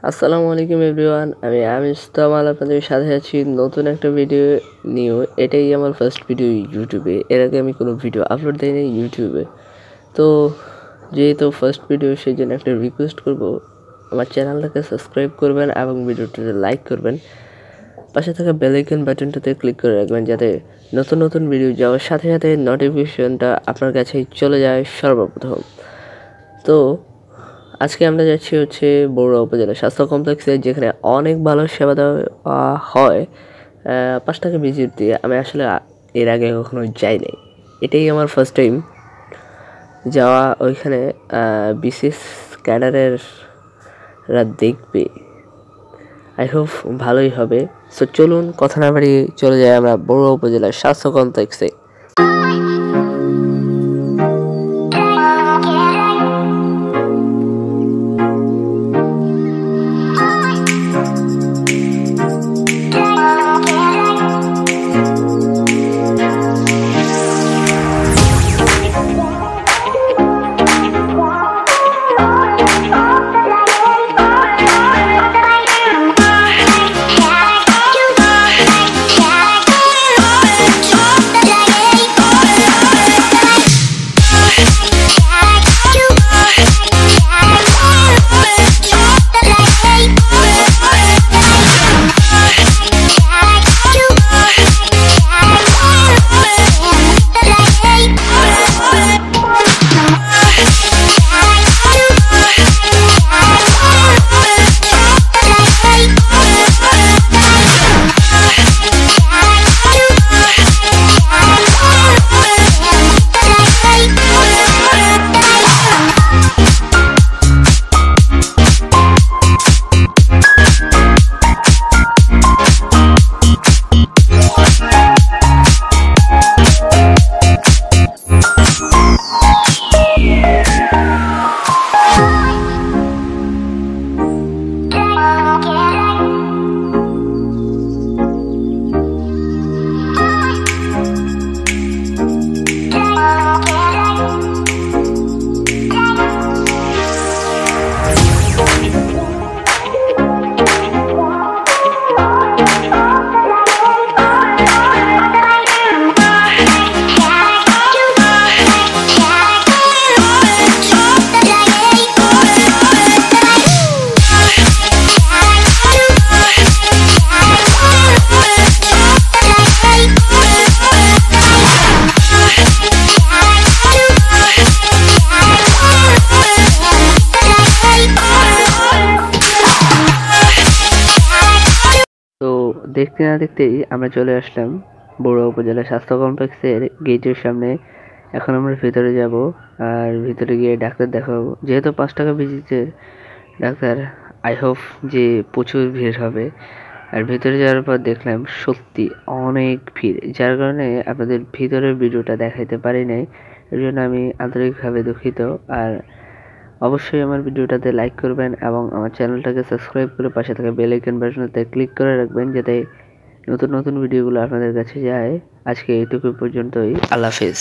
আসসালামু আলাইকুম এভরিওয়ান, আমি আমির ইস্তামাল আপনাদের সাথে আছি নতুন একটা ভিডিও নিয়ে। এটাই আমার ফার্স্ট ভিডিও ইউটিউবে। এর আগে আমি কোনো ভিডিও আপলোড দিইনি ইউটিউবে। তো যেহেতু ফার্স্ট ভিডিও, সেই জন্য একটা রিকোয়েস্ট করব, আমার চ্যানেলটাকে সাবস্ক্রাইব করবেন এবং ভিডিওটাতে লাইক করবেন। পাশে থাকা বেল আইকন বাটনটাতে ক্লিক করে রাখবেন, যাতে নতুন নতুন ভিডিও যাওয়ার সাথে সাথে নোটিফিকেশনটা আপনার কাছেই চলে যায় সর্বপ্রথম। তো আজকে আমরা যাচ্ছি বড়ুয়া উপজেলা স্বাস্থ্য কমপ্লেক্সে, যেখানে অনেক ভালো সেবা দেওয়া হয় 5 টাকা ভিজিট দিয়ে। আমি আসলে এর আগে কখনো যাইনি, এটাই আমার ফার্স্ট টাইম যাওয়া। ওইখানে বিশেষ ক্যাডারেরা দেখবে, আই হোপ ভালোই হবে। সো চলুন কথা না বাড়িয়ে চলে যাই আমরা বড়ুয়া উপজেলার স্বাস্থ্য কমপ্লেক্সে। তো দেখতে না দেখতেই আমরা চলে আসলাম বড়ুয়া উপজেলা স্বাস্থ্য কমপ্লেক্সের গেটের সামনে। এখন আমরা ভিতরে যাব, আর ভিতরে গিয়ে ডাক্তার দেখাবো। যেহেতু 5 টাকা ভিজিটে ডাক্তার, আই হোপ যে প্রচুর ভিড় হবে। আর ভিতরে যাওয়ার পর দেখলাম সত্যি অনেক ভিড়, যার কারণে আপনাদের ভিতরের ভিডিওটা দেখাইতে পারি নাই। এর জন্য আমি আন্তরিকভাবে দুঃখিত। আর অবশ্যই আমার ভিডিওটাতে লাইক করবেন এবং আমার চ্যানেলটাকে সাবস্ক্রাইব করে পাশে থাকা বেল আইকন বাটনটাতে ক্লিক করে রাখবেন, যাতে নতুন নতুন ভিডিওগুলো আপনাদের কাছে যায়। আজকে এইটুকু পর্যন্তই। আল্লাহ হাফেজ।